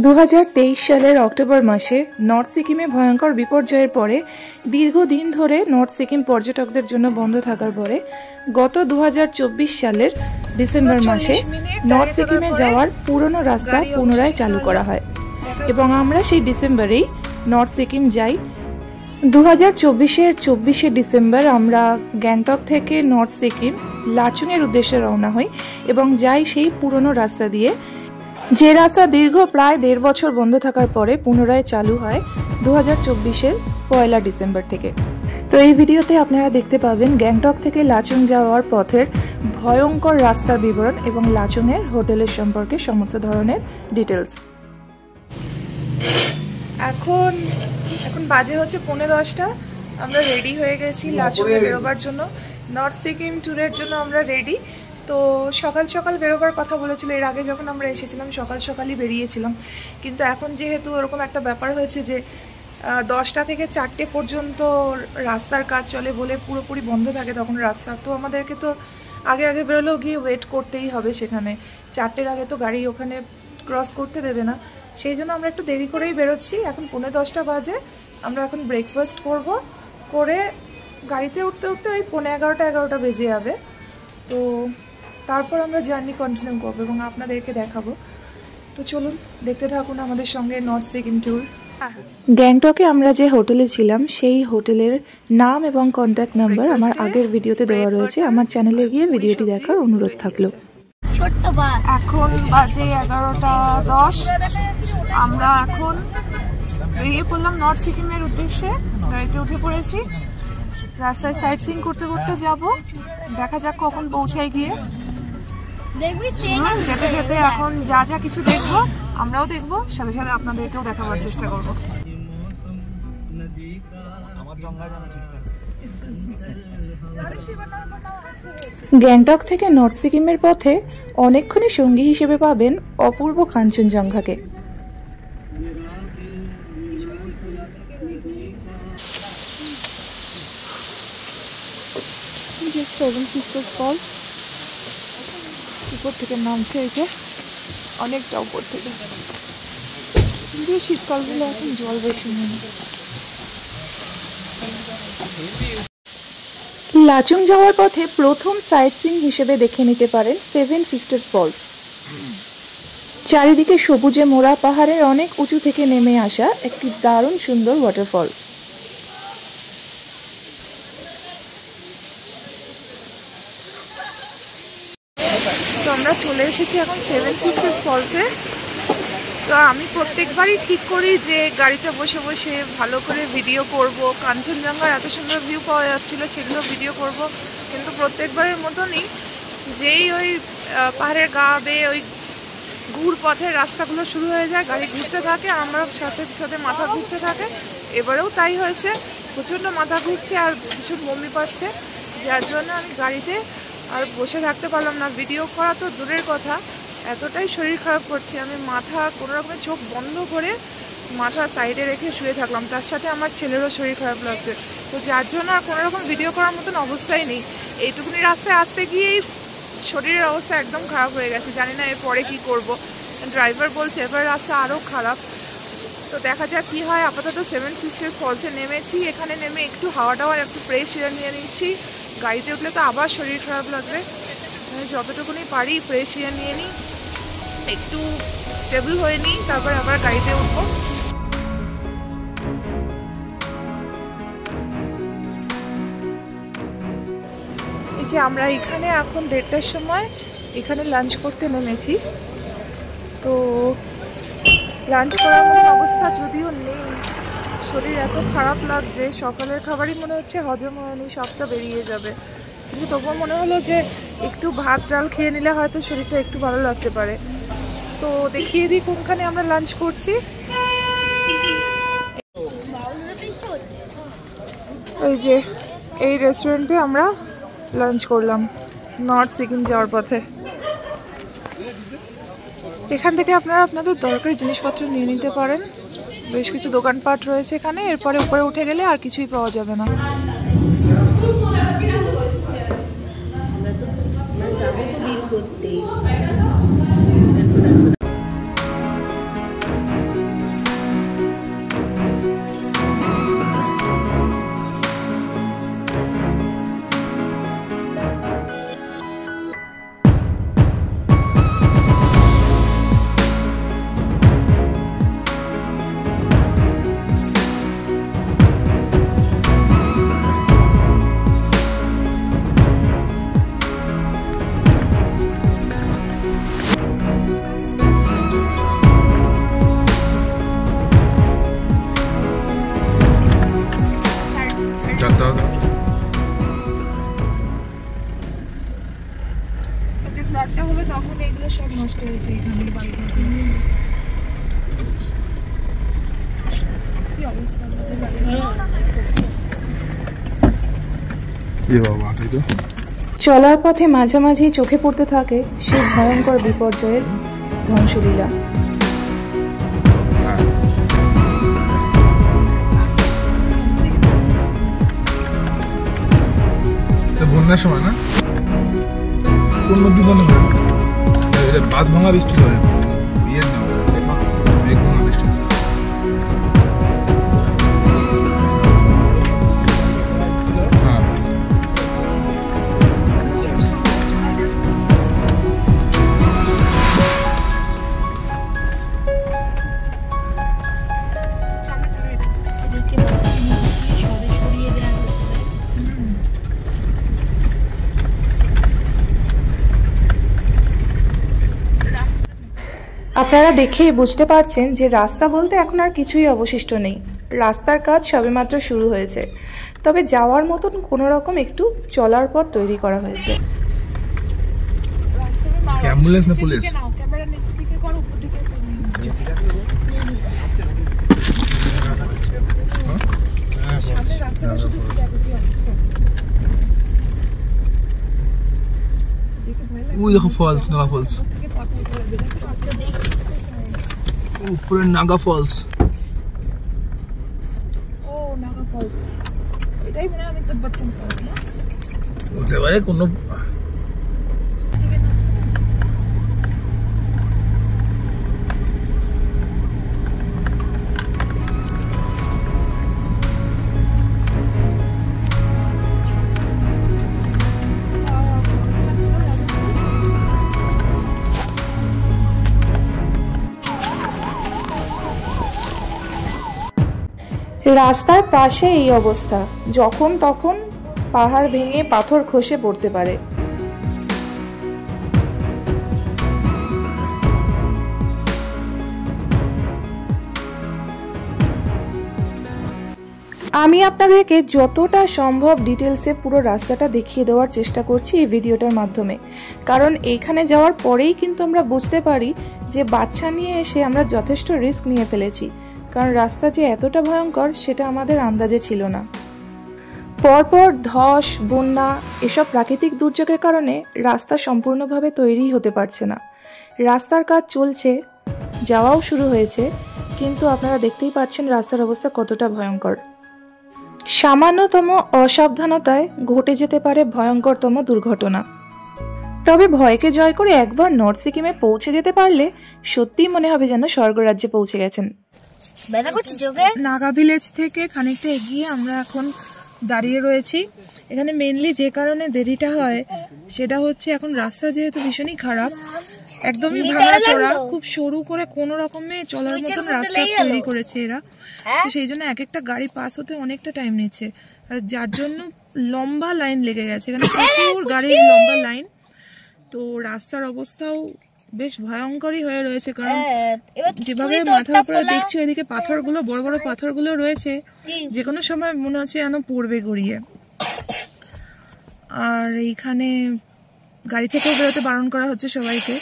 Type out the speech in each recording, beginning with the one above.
2023 সালের অক্টোবর মাসে নর্থ সিকিমে ভয়ঙ্কর বিপর্যয়ের পরে দীর্ঘদিন ধরে নর্থ সিকিম পর্যটকদের জন্য বন্ধ থাকার পরে গত 2024 সালের ডিসেম্বর মাসে নর্থ সিকিমে যাওয়ার পুরনো রাস্তা পুনরায় চালু করা হয় এবং আমরা সেই ডিসেম্বরেই নর্থ সিকিম যাই। 2024-এর 24শে ডিসেম্বর আমরা গ্যাংটক থেকে নর্থ সিকিম লাচুংয়ের উদ্দেশ্যে রওনা হই এবং যাই সেই পুরনো রাস্তা দিয়ে, যে রাস্তা দীর্ঘ প্রায় 1.5 বছর বন্ধ থাকার পরে পুনরায় চালু হয় 2024-এর 1 ডিসেম্বর থেকে। তো এই ভিডিওতে আপনারা দেখতে পাবেন গ্যাংটক থেকে লাচুং যাওয়ার পথের ভয়ঙ্কর রাস্তার বিবরণ এবং লাচুংয়ের হোটেলের সম্পর্কে সমস্ত ধরনের ডিটেলস। এখন বাজে হচ্ছে 10:15। আমরা রেডি হয়ে গেছি লাচুংয়ে বেরোবার জন্য। নর্থ সিকিম ট্যুরের জন্য আমরা রেডি। তো সকাল সকাল বেরোবার কথা বলেছিল, এর আগে যখন আমরা এসেছিলাম সকাল সকালই বেরিয়েছিলাম, কিন্তু এখন যেহেতু ওরকম একটা ব্যাপার হয়েছে যে 10টা থেকে 4টে পর্যন্ত রাস্তার কাজ চলে বলে পুরোপুরি বন্ধ থাকে তখন রাস্তা, তো আমাদেরকে তো আগে বেরোলেও গিয়ে ওয়েট করতেই হবে সেখানে। 4টের আগে তো গাড়ি ওখানে ক্রস করতে দেবে না, সেই জন্য আমরা একটু দেরি করেই বেরোচ্ছি। এখন 10:45 বাজে। আমরা এখন ব্রেকফাস্ট করে গাড়িতে উঠতে ওই 11:30 বেজে যাবে। তো তারপর আমরা জার্নি কন্টিনিউ করবো এবং আপনাদেরকে দেখাবো। তো চলুন দেখতে থাকুন আমাদের সঙ্গে নর্থ সিকিম ট্যুর। গ্যাংটকে আমরা যে হোটেলে ছিলাম সেই হোটেলের নাম এবং কন্ট্যাক্ট নাম্বার আমার আগের ভিডিওতে দেওয়া রয়েছে, আমার চ্যানেলে গিয়ে ভিডিওটি দেখার অনুরোধ থাকলো। এখন বাজে 11:10। আমরা এখন বেরিয়ে পড়লাম নর্থ সিকিমের উদ্দেশ্যে, গাড়িতে উঠে পড়েছি। রাস্তায় সাইট সিইং করতে যাব, দেখা যাক কখন পৌঁছায় গিয়ে। যেতে যেতে এখন যা কিছু দেখবো আমরাও দেখবো, সাথে সাথে আপনাদেরকেও দেখাবার চেষ্টা করবো। গ্যাংটক থেকে নর্থ সিকিমের পথে অনেকক্ষণই সঙ্গী হিসেবে পাবেন অপূর্ব কাঞ্চনজঙ্ঘাকে। সেভেন সিস্টার্স ফলস উপর থেকে নামছে, এই যে অনেকটা উপর থেকে। শীতকাল বলে এখন জল বেশি নেই। লাচুং যাওয়ার পথে প্রথম সাইট সিইং হিসেবে দেখে নিতে পারেন সেভেন সিস্টার্স ফলস। চারিদিকে সবুজে মোড়া পাহাড়ের অনেক উঁচু থেকে নেমে আসা একটি দারুণ সুন্দর ওয়াটারফলস। তো আমরা চলে এসেছি এখন সেভেন সিস্টার্স ফলসে। তো আমি প্রত্যেকবারই ঠিক করি যে গাড়িতে বসে বসে ভালো করে ভিডিও করব, কাঞ্চনজঙ্ঘার এত সুন্দর ভিউ পাওয়া যাচ্ছিল সেগুলো ভিডিও করব, কিন্তু প্রত্যেকবারের মতনই যেই ওই পাহাড়ের গা বেয়ে ওই ঘুর পথের রাস্তাগুলো শুরু হয়ে যায়, গাড়ি ঘুরতে থাকে, আমরা সাথে সাথে মাথা ঘুরতে থাকে। এবারেও তাই হয়েছে, প্রচণ্ড মাথা ঘুরছে আর ভীষণ বমি পাচ্ছে, যার জন্য আমি গাড়িতে আর বসে থাকতে পারলাম না। ভিডিও করা তো দূরের কথা, এতটাই শরীর খারাপ করছে, আমি মাথা কোনো রকমের চোখ বন্ধ করে মাথা সাইডে রেখে শুয়ে থাকলাম। তার সাথে আমার ছেলেরও শরীর খারাপ লাগছে, তো যার জন্য আর কোনো রকম ভিডিও করার মতন অবস্থাই নেই। এইটুকুনি রাস্তায় আসতে গিয়েই শরীরের অবস্থা একদম খারাপ হয়ে গেছে, জানি না এরপরে কি করব। ড্রাইভার বলছে এবার রাস্তা আরও খারাপ, তো দেখা যাক কী হয়। আপাতত সেভেন সিস্টার্স ফলসে নেমেছি, এখানে নেমে একটু হাওয়া টাওয়ার একটু ফ্রেশ এয়ার নিয়ে নিচ্ছি। গাড়িতে উঠলে তো আবার শরীর খারাপ লাগবে, যতটুকুনি পারি ফ্রেশ এয়ার নিয়ে নিই, একটু স্টেবল হয়ে নিই, তারপর আবার গাড়িতে উঠবো। এই যে আমরা এখানে এখন 1:30টার সময় এখানে লাঞ্চ করতে নেমেছি। তো লাঞ্চ করার মতো অবস্থা যদিও নেই, শরীর এত খারাপ লাগছে, সকালের খাবারই মনে হচ্ছে হজম হয়নি, সবটা বেরিয়ে যাবে, কিন্তু তবুও মনে হলো যে একটু ভাত ডাল খেয়ে নিলে হয়তো শরীরটা একটু ভালো লাগতে পারে। তো দেখিয়ে দিই কোনখানে আমরা লাঞ্চ করছি। এই যে এই রেস্টুরেন্টে আমরা লাঞ্চ করলাম নর্থ সিকিম যাওয়ার পথে। এখান থেকে আপনারা আপনাদের দরকারি জিনিসপত্র নিয়ে নিতে পারেন, বেশ কিছু দোকানপাট রয়েছে এখানে। এরপরে উপরে উঠে গেলে আর কিছুই পাওয়া যাবে না। চলার পথে মাঝামাঝি চোখে পড়তে থাকে সেই ভয়ঙ্কর বিপর্যয়ের ধ্বংসলীলা। বন্যার সময় না কোন নদী বন্ধ হয়েছে, বাঁধ ভাঙা বৃষ্টি করে ইয়ের না মেঘ ভাঙা বৃষ্টি। আপনারা দেখেই বুঝতে পারছেন যে রাস্তা বলতে এখন আর কিছুই অবশিষ্ট নেই। রাস্তার কাজ সবেমাত্র শুরু হয়েছে, তবে যাওয়ার মতন কোনো রকম একটু চলার পথ তৈরি করা হয়েছে। অ্যাম্বুলেন্স না পুলিশ? ওই দেখো ফলস, নাগা ফলস, উপরে নাগা ফলস। ও নাগা ফলস, এটাই মনে হয় অমিতাভ বচ্চন ফলস না? হতে পারে কোনো। রাস্তার পাশে এই অবস্থা, যখন তখন পাহাড় ভেঙে পাথর খসে পড়তে পারে। আমি আপনাদেরকে যতটা সম্ভব ডিটেলসে পুরো রাস্তাটা দেখিয়ে দেওয়ার চেষ্টা করছি এই ভিডিওটার মাধ্যমে, কারণ এইখানে যাওয়ার পরেই কিন্তু আমরা বুঝতে পারি যে বাচ্চা নিয়ে এসে আমরা যথেষ্ট রিস্ক নিয়ে ফেলেছি, কারণ রাস্তা যে এতটা ভয়ঙ্কর সেটা আমাদের আন্দাজে ছিল না। পরপর ধস, বন্যা এসব প্রাকৃতিক দুর্যোগের কারণে রাস্তা সম্পূর্ণভাবে তৈরি হতে পারছে না। রাস্তার কাজ চলছে, যাওয়াও শুরু হয়েছে, কিন্তু আপনারা দেখতেই পাচ্ছেন রাস্তার অবস্থা কতটা ভয়ঙ্কর। সামান্যতম অসাবধানতায় ঘটে যেতে পারে ভয়ঙ্করতম দুর্ঘটনা। তবে ভয়কে জয় করে একবার নর্থ সিকিমে পৌঁছে যেতে পারলে সত্যিই মনে হবে যেন স্বর্গরাজ্যে পৌঁছে গেছেন। নাগা ভিলেজ থেকে খানিকটা এগিয়ে আমরা এখন দাঁড়িয়ে রয়েছি। এখানে মেইনলি যে কারণে দেরিটা হয় সেটা হচ্ছে এখন রাস্তা যেহেতু ভীষণই খারাপ, একদমই ভাঙা চড়া, খুব সরু করে কোনো রকমে চলার মতন রাস্তা তৈরি করেছে এরা, তো সেই জন্য এক একটা গাড়ি পাস হতে অনেকটা টাইম নিচ্ছে, যার জন্য লম্বা লাইন লেগে গেছে, এখানে প্রচুর গাড়ির লম্বা লাইন। তো রাস্তার অবস্থাও বেশ ভয়ঙ্করই হয়ে রয়েছে, কারণ যেভাবে মাথার উপরে দেখছি ওইদিকে পাথরগুলো, বড় বড় পাথরগুলো রয়েছে, যে কোনো সময় মনে হচ্ছে যেন পড়বে গড়িয়ে। আর এইখানে গাড়ি থেকে বেরোতে বারণ করা হচ্ছে সবাইকে,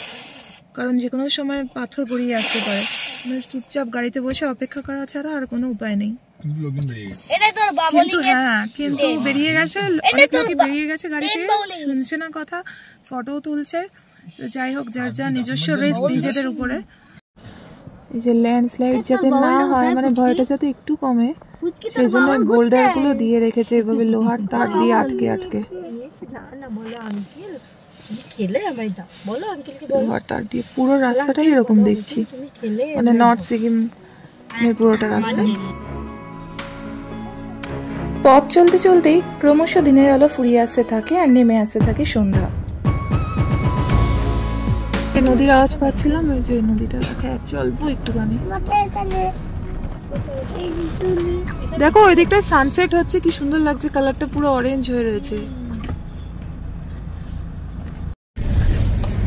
কারণ যে কোনো সময় পাথর গড়িয়ে আসতে পারে। চুপচাপ গাড়িতে বসে অপেক্ষা করা ছাড়া আর কোনো উপায় নেই। কিন্তু হ্যাঁ, কিন্তু বেরিয়ে গেছে, অনেক লোকই বেরিয়ে গেছে গাড়ি থেকে, শুনছে না কথা, ফটো তুলছে। যাই হোক, যার যা নিজস্ব রিস্ক নিজেদের উপরে। এই যে ল্যান্ডস্লাইড যাতে না হয়, মানে ভয়টা যাতে একটু কমে, সেই জন্য বোল্ডার গুলো দিয়ে রেখেছে এভাবে লোহার তার দিয়ে আটকে আটকে, লোহার তার দিয়ে পুরো রাস্তাটাই এরকম দেখছি, মানে নর্থ সিকিম পুরোটা রাস্তা। পথ চলতে চলতেই ক্রমশ দিনের আলো ফুরিয়ে আসতে থাকে আর নেমে আসতে থাকে সন্ধ্যা। নদীর আওয়াজ পাচ্ছিলাম, ওই যে নদীটা দেখা যাচ্ছে অল্প একটুখানি। দেখো ওই দিকটায় সানসেট হচ্ছে, কি সুন্দর লাগছে, কালারটা পুরো অরেঞ্জ হয়ে রয়েছে।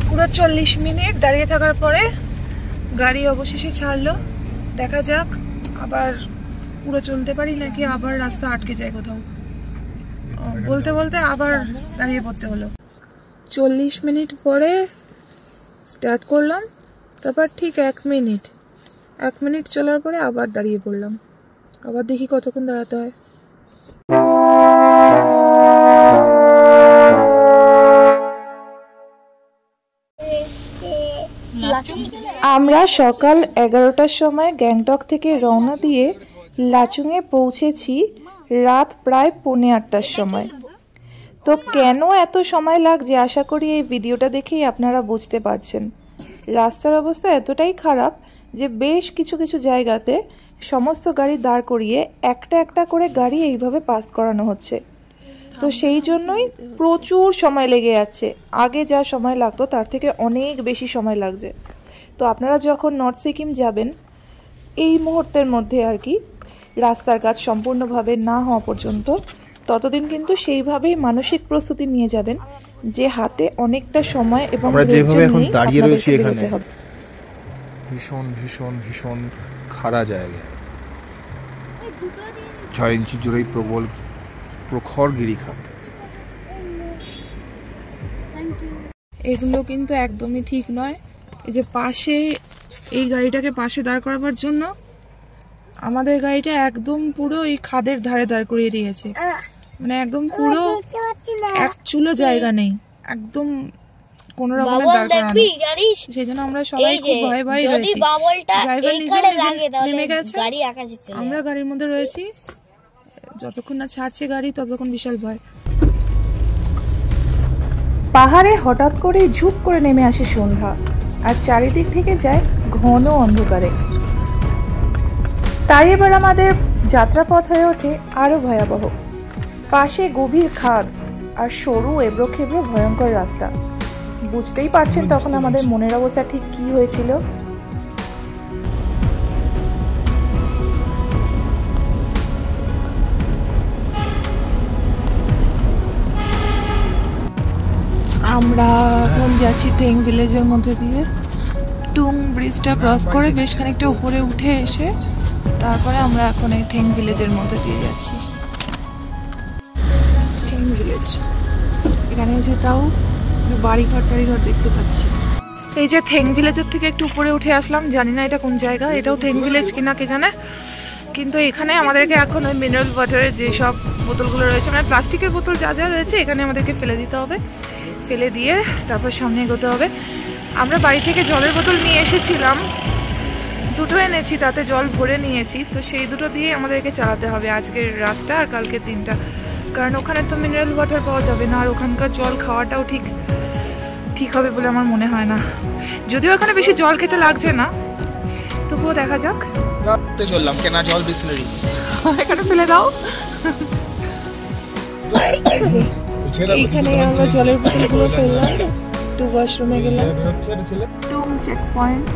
পুরো 40 মিনিট দাঁড়িয়ে থাকার পরে গাড়ি অবশেষে ছাড়লো। দেখা যাক আবার পুরো চলতে পারি নাকি আবার রাস্তা আটকে যায় কোথাও। বলতে বলতে আবার দাঁড়িয়ে পড়তে হলো। 40 মিনিট পরে স্টার্ট করলাম, তারপর ঠিক 1 মিনিট চলার পরে আবার দাঁড়িয়ে পড়লাম। আবার দেখি কতক্ষণ দাঁড়াতে হয়। আমরা সকাল 11টার সময় গ্যাংটক থেকে রওনা দিয়ে লাচুংয়ে পৌঁছেছি রাত প্রায় 8:45টার সময়। তো কেন এত সময় লাগছে আশা করি এই ভিডিওটা দেখেই আপনারা বুঝতে পারছেন। রাস্তার অবস্থা এতটাই খারাপ যে বেশ কিছু কিছু জায়গাতে সমস্ত গাড়ি দাঁড় করিয়ে একটা একটা করে গাড়ি এইভাবে পাস করানো হচ্ছে। তো সেই জন্যই প্রচুর সময় লেগে যাচ্ছে, আগে যা সময় লাগতো তার থেকে অনেক বেশি সময় লাগছে। তো আপনারা যখন নর্থ সিকিম যাবেন এই মুহূর্তের মধ্যে আর কি, রাস্তার কাজ সম্পূর্ণভাবে না হওয়া পর্যন্ত ততদিন কিন্তু সেইভাবেই মানসিক প্রস্তুতি নিয়ে যাবেন যে হাতে অনেকটা সময় এবং আমরা যেভাবে এখন দাঁড়িয়ে রয়েছি এখানে বেরোতে হবে। ভীষণ ভীষণ ভীষণ খাড়া জায়গা, 6 ইঞ্চি জোরেই প্রবল প্রখর গিরিখাত। এগুলো কিন্তু একদমই ঠিক নয়। এই যে পাশে এই গাড়িটাকে পাশে দাঁড় করাবার জন্য আমাদের গাড়িটা একদম পুরো এই খাদের ধারে দাঁড় করিয়ে দিয়েছে, মানে একদম পুরো এক চুলো জায়গা নেই, একদম কোন রকমের দাঁড় করানো। সেই জন্য আমরা সবাই খুব ভয়ে ভয়ে রয়েছি। ড্রাইভার নিজে নেমে গেছে, আমরা গাড়ির মধ্যে রয়েছি, যতক্ষণ না ছাড়ছে গাড়ি ততক্ষণ বিশাল ভয়। পাহাড়ে হঠাৎ করে ঝুপ করে নেমে আসে সন্ধ্যা, আর চারিদিক থেকে যায় ঘন অন্ধকারে। তাই এবার আমাদের যাত্রাপথ হয়ে ওঠে আরো ভয়াবহ। পাশে গভীর খাদ আর সরু এবড়ো খেবড়ো ভয়ঙ্কর রাস্তা। বুঝতেই পারছেন তখন আমাদের মনের অবস্থা ঠিক কি হয়েছিল। আমরা এখন যাচ্ছি থেং ভিলেজের মধ্যে দিয়ে। টুং ব্রিজটা ক্রস করে বেশ খানিকটা উপরে উঠে এসে তারপরে আমরা এখন এই থেং ভিলেজের মধ্যে দিয়ে যাচ্ছি। থেং ভিলেজ, এখানে এসে তাও বাড়িঘর টাড়িঘর দেখতে পাচ্ছি। এই যে থেং ভিলেজের থেকে একটু উপরে উঠে আসলাম, জানি না এটা কোন জায়গা, এটাও থেং ভিলেজ কিনা কে জানে। কিন্তু এখানে আমাদেরকে এখন ওই মিনারেল ওয়াটারের যেসব বোতলগুলো রয়েছে, মানে প্লাস্টিকের বোতল যা যা রয়েছে এখানে আমাদেরকে ফেলে দিতে হবে, ফেলে দিয়ে তারপর সামনে এগোতে হবে। আমরা বাড়ি থেকে জলের বোতল নিয়ে এসেছিলাম, দুটো এনেছি, তাতে জল ভরে নিয়েছি, তো সেই দুটো দিয়ে আমাদেরকে চালাতে হবে আজকের রাতটা আর কালকের দিনটা, কারণ ওখানে তো মিনারেল ওয়াটার পাওয়া যাবে না, আর ওখানকার জল খাওয়াটাও ঠিক হবে বলে আমার মনে হয় না। যদিও এখানে বেশি জল খেতে লাগছে না, তবুও দেখা যাক। চললাম কেনা জল বিসলারি এখানে ফেলে দাও। এইখানে আমরা জলের বোতলগুলো ফেললাম, একটু ওয়াশরুমে গেলাম, টুং চেক পয়েন্ট।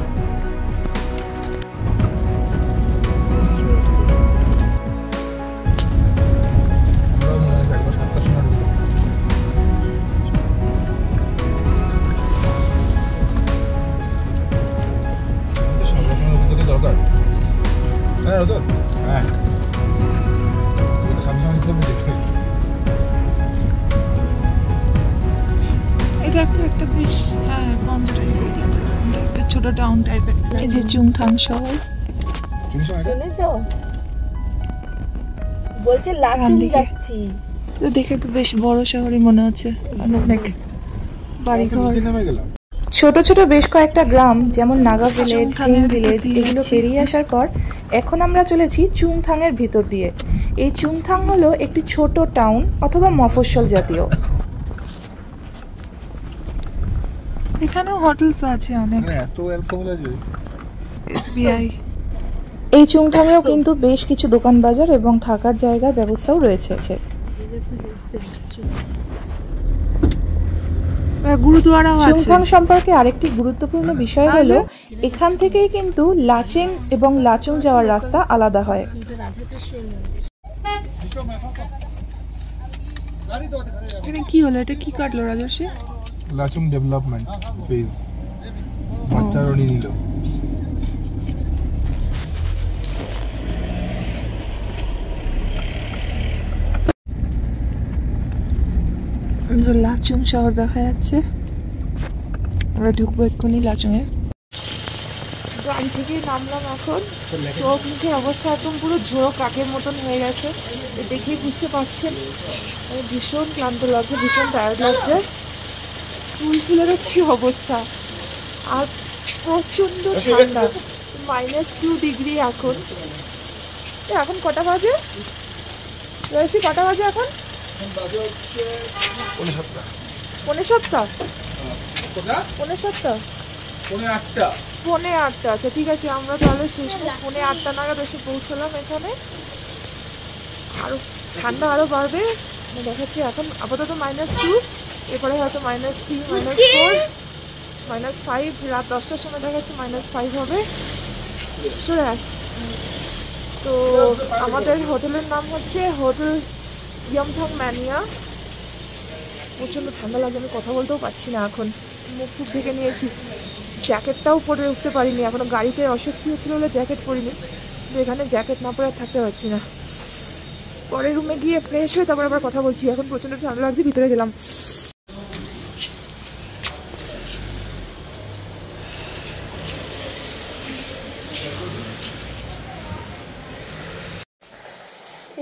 এটা একটা বেশ ছোট টাউন টাইপের। এই যে চুংথাং শহর, বলছে লাচুং যাচ্ছি, তো দেখে তো বেশ বড় শহরই মনে হচ্ছে, অনেক বাড়িঘর, ছোট ছোট বেশ কয়েকটা গ্রাম যেমন নাগা ভিলেজ, থেং ভিলেজ, এগুলো পেরিয়ে আসার পর এখন আমরা চলেছি চুংথাং এর ভিতর দিয়ে। এই চুংথাং হলো একটি ছোট টাউন অথবা মফস্বল জাতীয়। এখানেও হোটেলস আছে অনেক, এসবিআই। এই চুংথাংয়েও কিন্তু বেশ কিছু দোকান বাজার এবং থাকার জায়গার ব্যবস্থাও রয়েছে। চুংথাং সম্পর্কে আরেকটি গুরুত্বপূর্ণ বিষয় হলো এখান থেকেই কিন্তু লাচেং এবং লাচুং যাওয়ার রাস্তা আলাদা হয়। কি হলো, এটা কি কাটলো রাজর্ষি? লাচুং ডেভেলপমেন্ট ফেজ বাচ্চারণী নিল। লাচুং শহর দেখা যাচ্ছে, আমরা ঢুকবো এক্ষুনি লাচুংয়ে। গাড়ি থেকে নামলাম, এখন চোখ মুখের অবস্থা একদম পুরো ঝোড়ো কাকের মতন হয়ে গেছে, দেখেই বুঝতে পারছেন। ভীষণ ক্লান্ত লাগছে, ভীষণ টায়ার্ড লাগছে, চুল ফুলেরও কি অবস্থা। আর প্রচন্ড ঠান্ডা, -2 ডিগ্রি এখন। এখন কটা বাজে রয়েছি, কটা বাজে এখন? 7:30। 7:30? কটা? 7:30? 8:30। 8:30। আচ্ছা ঠিক আছে, আমরা তাহলে শেষমেশ 8:30 নাগাদ এসে পৌঁছলাম এখানে। আরও ঠান্ডা আরও বাড়বে দেখাচ্ছি। এখন আপাতত -2, এরপরে হয়তো -3, -4, -5, রাত 10টার সময় দেখাচ্ছে -5 হবে। চলে আয়। তো আমাদের হোটেলের নাম হচ্ছে হোটেল ইয়ামথং ম্যানিয়া। প্রচণ্ড ঠান্ডা লাগে, আমি কথা বলতেও পারছি না, এখন মুখ ফুক ঢেকে নিয়েছি, জ্যাকেটটাও পরে উঠতে পারিনি এখনো। গাড়িতে অস্বস্তি হচ্ছিল বলে জ্যাকেট পরিনি, কিন্তু এখানে জ্যাকেট না পরে আর থাকতে পারছি না। পরে রুমে গিয়ে ফ্রেশ হয়ে তারপর আবার কথা বলছি। এখন প্রচণ্ড ঠান্ডা লাগছে, ভিতরে গেলাম।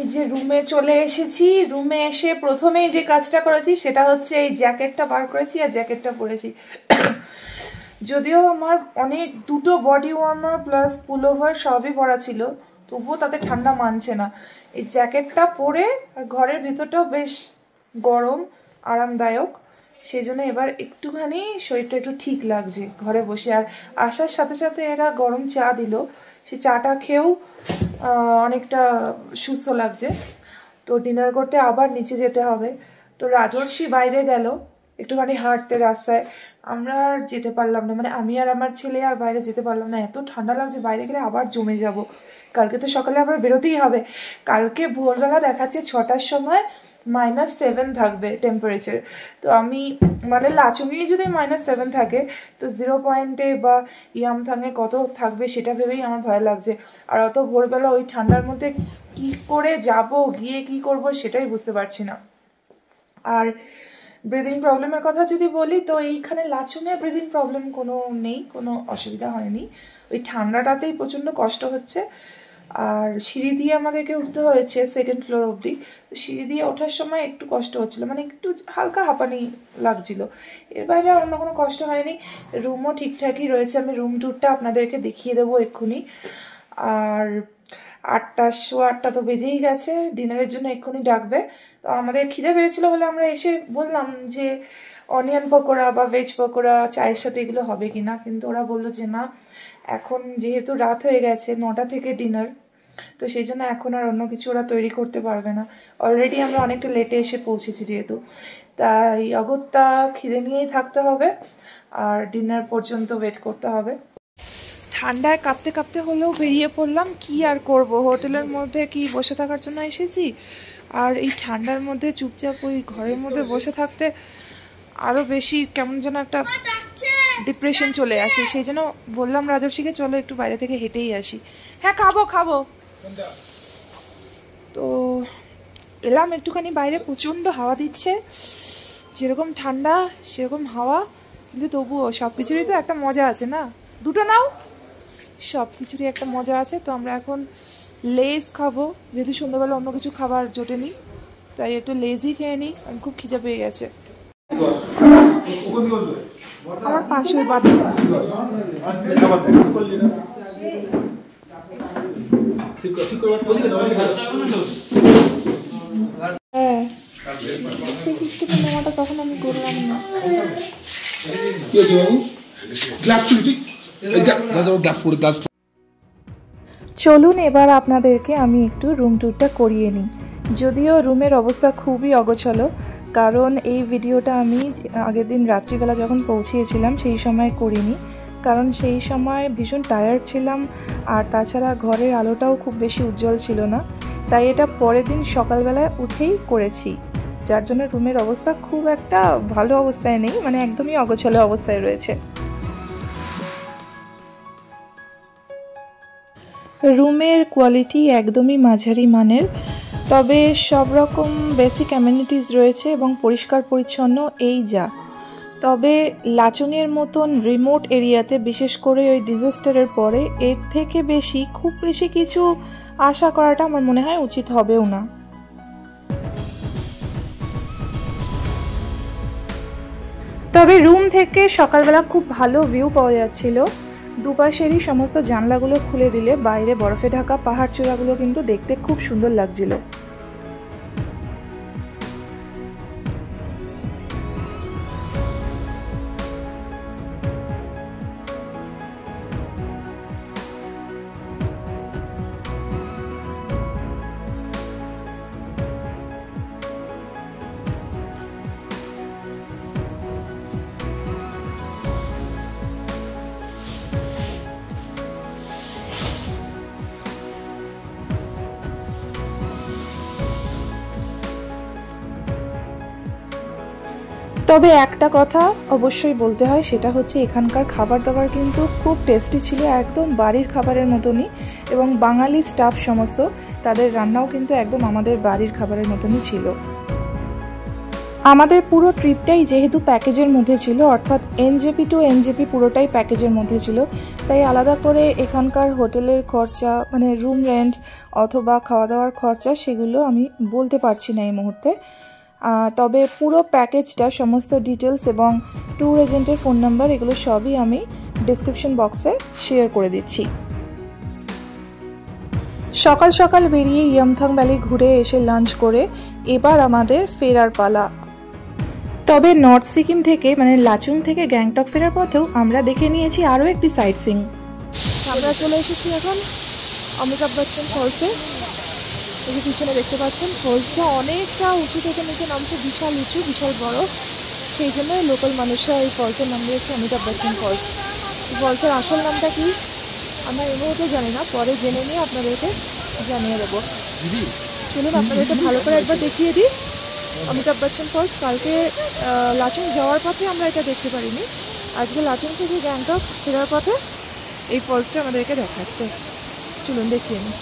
এই যে রুমে চলে এসেছি। রুমে এসে প্রথমেই যে কাজটা করেছি সেটা হচ্ছে এই জ্যাকেটটা বার করেছি আর জ্যাকেটটা পরেছি। যদিও আমার দুটো বডি ওয়ার্মার প্লাস পুলোভার সবই পরা ছিল, তবুও তাতে ঠান্ডা মানছে না। এই জ্যাকেটটা পরে আর ঘরের ভেতরটাও বেশ গরম, আরামদায়ক, সেই জন্য এবার একটুখানি শরীরটা একটু ঠিক লাগছে ঘরে বসে। আর আসার সাথে সাথে এরা গরম চা দিল, সে চাটা খেয়েও অনেকটা সুস্থ লাগছে। তো ডিনার করতে আবার নিচে যেতে হবে। তো রাজর্ষি বাইরে গেল একটুখানি হাঁটতে রাস্তায়, আমরা আর যেতে পারলাম না, মানে আমি আর আমার ছেলে আর বাইরে যেতে পারলাম না, এত ঠান্ডা লাগছে। বাইরে গেলে আবার জমে যাব। কালকে তো সকালে আবার বেরোতেই হবে। কালকে ভোরবেলা দেখাচ্ছে 6টার সময় -7 থাকবে টেম্পারেচার। তো আমি মানে লাচুংয়ে যদি -7 থাকে, তো 0 পয়েন্টে বা ইয়ামথাংয়ে কত থাকবে সেটা ভেবেই আমার ভয় লাগছে। আর অত ভোরবেলা ওই ঠান্ডার মধ্যে কি করে যাব, গিয়ে কি করব সেটাই বুঝতে পারছি না। আর ব্রিদিং প্রবলেমের কথা যদি বলি, তো এইখানে লাচুংয়ে ব্রিদিং প্রবলেম কোনো নেই, কোনো অসুবিধা হয়নি। ওই ঠান্ডাটাতেই প্রচণ্ড কষ্ট হচ্ছে। আর সিঁড়ি দিয়ে আমাদেরকে উঠতে হয়েছে 2nd ফ্লোর অবধি। তো সিঁড়ি দিয়ে ওঠার সময় একটু কষ্ট হচ্ছিলো, মানে একটু হালকা হাঁপানি লাগছিল। এর বাইরে আর অন্য কোনো কষ্ট হয়নি। রুমও ঠিকঠাকই রয়েছে, আমি রুম ট্যুরটা আপনাদেরকে দেখিয়ে দেবো এক্ষুনি। আর 8:08 তো বেজেই গেছে, ডিনারের জন্য এক্ষুনি ডাকবে। তো আমাদের খিদে পেয়েছিল বলে আমরা এসে বললাম যে অনিয়ন পকোড়া বা ভেজ পকোড়া চায়ের সাথে এগুলো হবে কিনা, কিন্তু ওরা বললো যে না, এখন যেহেতু রাত হয়ে গেছে, 9টা থেকে ডিনার, তো সেই জন্য এখন আর অন্য কিছু ওরা তৈরি করতে পারবে না। অলরেডি আমরা অনেকটা লেটে এসে পৌঁছেছি যেহেতু, তাই অগত্যা খিদে নিয়েই থাকতে হবে আর ডিনার পর্যন্ত ওয়েট করতে হবে। ঠান্ডায় কাঁপতে কাঁপতে হলেও বেরিয়ে পড়লাম, কি আর করব, হোটেলের মধ্যে কি বসে থাকার জন্য এসেছি। আর এই ঠান্ডার মধ্যে চুপচাপ ওই ঘরের মধ্যে বসে থাকতে আরও বেশি কেমন যেন একটা ডিপ্রেশন চলে আসে। সেই জন্য বললাম রাজর্ষিকে চলো একটু বাইরে থেকে হেঁটেই আসি। হ্যাঁ খাবো। তো এলাম একটুখানি বাইরে, প্রচণ্ড হাওয়া দিচ্ছে, যেরকম ঠান্ডা সেরকম হাওয়া, কিন্তু তবুও সব কিছুরই তো একটা মজা আছে না। দুটো নাও, সব কিছুরই একটা মজা আছে। তো আমরা এখন লেজ খাবো, যেহেতু সন্ধ্যাবেলা অন্য কিছু খাবার জোটেনি, তাই একটু লেজই খেয়ে নিই, আমি খুব খিদে পেয়ে গেছে। আমার পাশে বাড়ি। হ্যাঁ, সেই সিস্টেমের নেওয়াটা তখন আমি করলাম না। চলুন এবার আপনাদেরকে আমি একটু রুম ট্যুরটা করিয়ে নিই। যদিও রুমের অবস্থা খুবই অগোছালো, কারণ এই ভিডিওটা আমি আগের দিন রাত্রিবেলা যখন পৌঁছিয়েছিলাম সেই সময় করিনি, কারণ সেই সময় ভীষণ টায়ার্ড ছিলাম, আর তাছাড়া ঘরের আলোটাও খুব বেশি উজ্জ্বল ছিল না, তাই এটা পরের দিন সকালবেলায় উঠেই করেছি, যার জন্য রুমের অবস্থা খুব একটা ভালো অবস্থায় নেই, মানে একদমই অগোছালো অবস্থায় রয়েছে। রুমের কোয়ালিটি একদমই মাঝারি মানের, তবে সব রকম বেসিক অ্যামেনিটিস রয়েছে এবং পরিষ্কার পরিচ্ছন্ন এই যা। তবে লাচুংয়ের মতন রিমোট এরিয়াতে, বিশেষ করে ওই ডিজাস্টারের পরে, এর থেকে বেশি খুব বেশি কিছু আশা করাটা আমার মনে হয় উচিত হবেও না। তবে রুম থেকে সকালবেলা খুব ভালো ভিউ পাওয়া যাচ্ছিল। দুপাশেরই সমস্ত জানলাগুলো খুলে দিলে বাইরে বরফে ঢাকা পাহাড় চূড়াগুলো কিন্তু দেখতে খুব সুন্দর লাগছিল। তবে একটা কথা অবশ্যই বলতে হয়, সেটা হচ্ছে এখানকার খাবার দাবার কিন্তু খুব টেস্টি ছিল, একদম বাড়ির খাবারের মতনই। এবং বাঙালি স্টাফ সমস্ত, তাদের রান্নাও কিন্তু একদম আমাদের বাড়ির খাবারের মতনই ছিল। আমাদের পুরো ট্রিপটাই যেহেতু প্যাকেজের মধ্যে ছিল, অর্থাৎ এনজেপি টু এনজেপি পুরোটাই প্যাকেজের মধ্যে ছিল, তাই আলাদা করে এখানকার হোটেলের খরচা মানে রুম রেন্ট অথবা খাওয়া দাওয়ার খরচা সেগুলো আমি বলতে পারছি না এই মুহূর্তে। তবে পুরো প্যাকেজটা সমস্ত ডিটেলস এবং ট্যুর এজেন্টের ফোন নাম্বার এগুলো সবই আমি ডেসক্রিপশন বক্সে শেয়ার করে দিচ্ছি। সকাল সকাল বেরিয়ে ইয়ামথাং ভ্যালি ঘুরে এসে লাঞ্চ করে এবার আমাদের ফেরার পালা। তবে নর্থ সিকিম থেকে মানে লাচুং থেকে গ্যাংটক ফেরার পথেও আমরা দেখে নিয়েছি আরও একটি সাইট সিং। আমরা চলে এসেছি এখন অমিতাভ বচ্চন ফলসে। এই যে পিছনে দেখতে পাচ্ছেন ফলসটা অনেকটা উঁচু থেকে নিচে নামছে, বিশাল উঁচু, বিশাল বড়, সেই জন্য লোকাল মানুষরা এই ফলসের নাম দিয়েছে অমিতাভ বচ্চন ফলস। ফলসের আসল নামটা কি আমরা এই মুহূর্তে জানি না, পরে জেনে নিয়ে আপনাদেরকে জানিয়ে দেবো। চলুন আপনাদেরকে ভালো করে একবার দেখিয়ে দিই অমিতাভ বচ্চন ফলস। কালকে লাচুং যাওয়ার পথে আমরা এটা দেখতে পারিনি, আজকে লাচুং থেকে গ্যাংটক ফেরার পথে এই ফলসটা আমাদেরকে দেখাচ্ছে। চলুন দেখিয়ে নিই।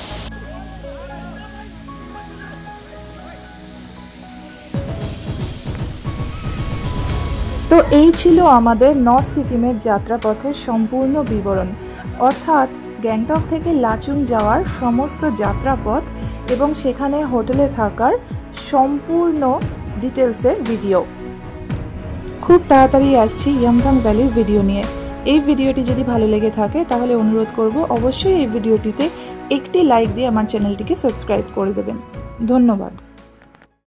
তো এই ছিল আমাদের নর্থ সিকিমের যাত্রাপথের সম্পূর্ণ বিবরণ, অর্থাৎ গ্যাংটক থেকে লাচুং যাওয়ার সমস্ত যাত্রাপথ এবং সেখানে হোটেলে থাকার সম্পূর্ণ ডিটেলসের ভিডিও। খুব তাড়াতাড়ি আসছি ইয়ামথাং ভ্যালির ভিডিও নিয়ে। এই ভিডিওটি যদি ভালো লেগে থাকে তাহলে অনুরোধ করব অবশ্যই এই ভিডিওটিতে একটি লাইক দিয়ে আমার চ্যানেলটিকে সাবস্ক্রাইব করে দেবেন। ধন্যবাদ।